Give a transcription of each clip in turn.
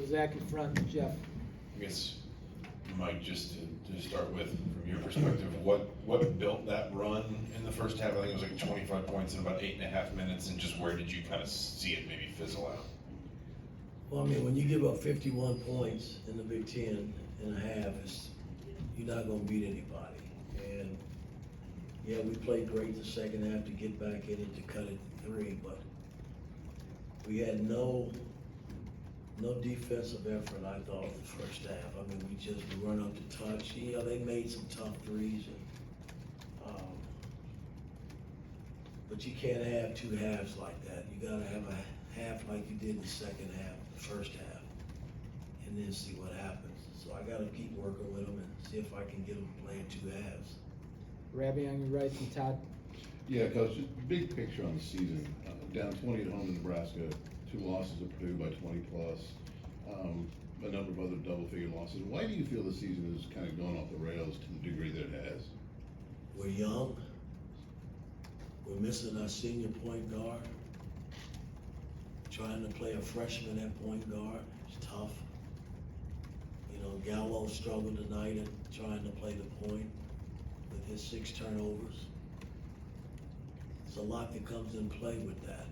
Zach in front, Jeff. I guess, Mike, just to start with, from your perspective, what built that run in the first half? I think it was like 25 points in about 8.5 minutes, and just where did you kind of see it maybe fizzle out? Well, I mean, when you give up 51 points in the Big Ten in a half, you're not going to beat anybody. And yeah, we played great the second half to get back in it to cut it to 3, but we had no defensive effort, I thought, in the first half. I mean, we just run up to touch. You know, they made some tough threes, but you can't have two halves like that. You got to have a half like you did in the second half, the first half, and then see what happens. So I got to keep working with them and see if I can get them playing two halves. Rabbi on your right and Todd. Yeah, Coach, just big picture on the season. Down 20 at home to Nebraska, 2 losses at Purdue by 20 plus, a number of other double-figure losses. Why do you feel the season is kind of going off the rails to the degree that it has? We're young. We're missing our senior point guard. Trying to play a freshman at point guard is tough. You know, Gallo struggled tonight at trying to play the point with his 6 turnovers. There's a lot that comes in play with that.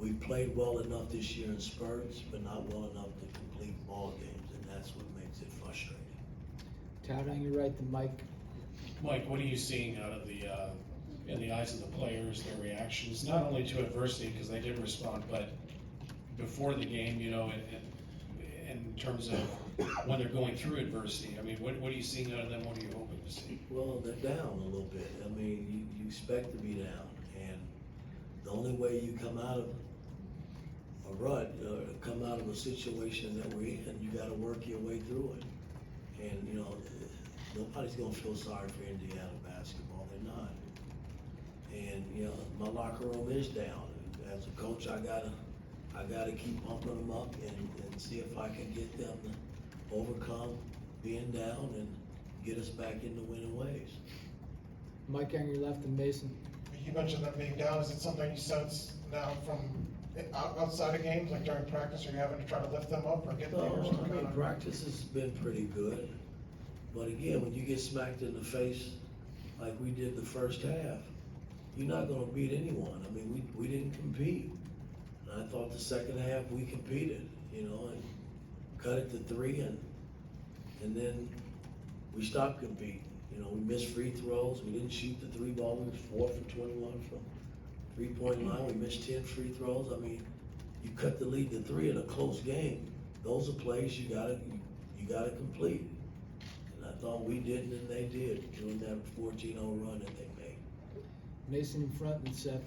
We've played well enough this year in spurts, but not well enough to complete ball games, and that's what makes it frustrating. Todd on your right to Mike. Mike, what are you seeing out of the, in the eyes of the players, their reactions, not only to adversity, because they did respond, but before the game, you know, in terms of when they're going through adversity? I mean, what are you seeing out of them? What are you hoping to see? Well, they're down a little bit. I mean, you expect to be down, and the only way you come out of a rut, come out of a situation that we're in, you got to work your way through it. And, you know, nobody's going to feel sorry for Indiana basketball. They're not. And, you know, my locker room is down. As a coach, I gotta keep pumping them up and see if I can get them to overcome being down and get us back into winning ways. Mike on your left and Mason. You mentioned them being down. Is it something you sense now from outside of games, like during practice, are you having to try to lift them up or get players to No, I come mean, out? practice has been pretty good. But again, when you get smacked in the face like we did the first half, you're not gonna beat anyone. I mean, we didn't compete. And I thought the second half we competed, you know, and cut it to 3, and then we stopped competing. You know, we missed free throws. We didn't shoot the 3 ball. We was 4 for 21 from 3-point line. We missed 10 free throws. I mean, you cut the lead to 3 in a close game. Those are plays you gotta complete. And I thought we didn't, and they did during that 14-0 run that they made. Mason in front and Seth.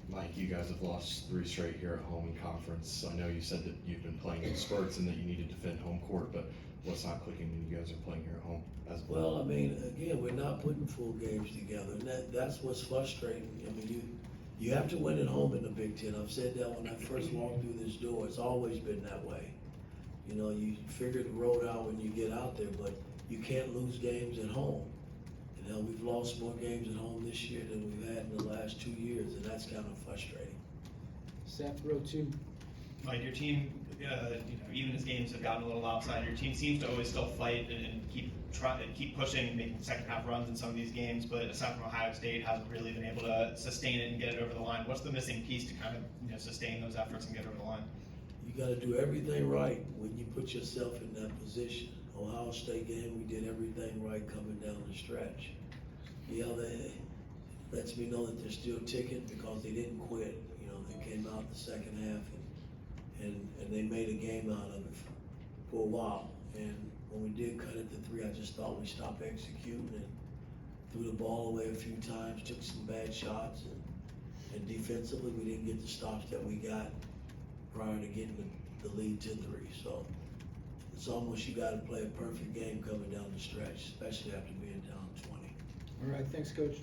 Mike, you guys have lost 3 straight here at home in conference. I know you said that you've been playing in spurts and that you need to defend home court, but what's not clicking when you guys are playing here at home as well? Well, I mean, again, we're not putting full games together, and that's what's frustrating. I mean, you have to win at home in the Big Ten. I've said that when I first walked through this door. It's always been that way. You know, you figure the road out when you get out there, but you can't lose games at home. You know, we've lost more games at home this year than we've had in the last 2 years, and that's kind of frustrating. Seth, row 2. Mike, your team, you know, even as games have gotten a little lopsided, your team seems to always still fight and keep pushing, making second half runs in some of these games. But aside from Ohio State, hasn't really been able to sustain it and get it over the line. What's the missing piece to kind of, you know, sustain those efforts and get over the line? You got to do everything right when you put yourself in that position. Ohio State game, we did everything right coming down the stretch. You know, that lets me know that they're still ticking because they didn't quit. You know, they came out the second half and they made a game out of it for a while. And when we did cut it to 3, I just thought we stopped executing and threw the ball away a few times, took some bad shots, and defensively we didn't get the stops that we got prior to getting the lead to 3. So it's almost you got to play a perfect game coming down the stretch, especially after being down 20. All right, thanks, Coach.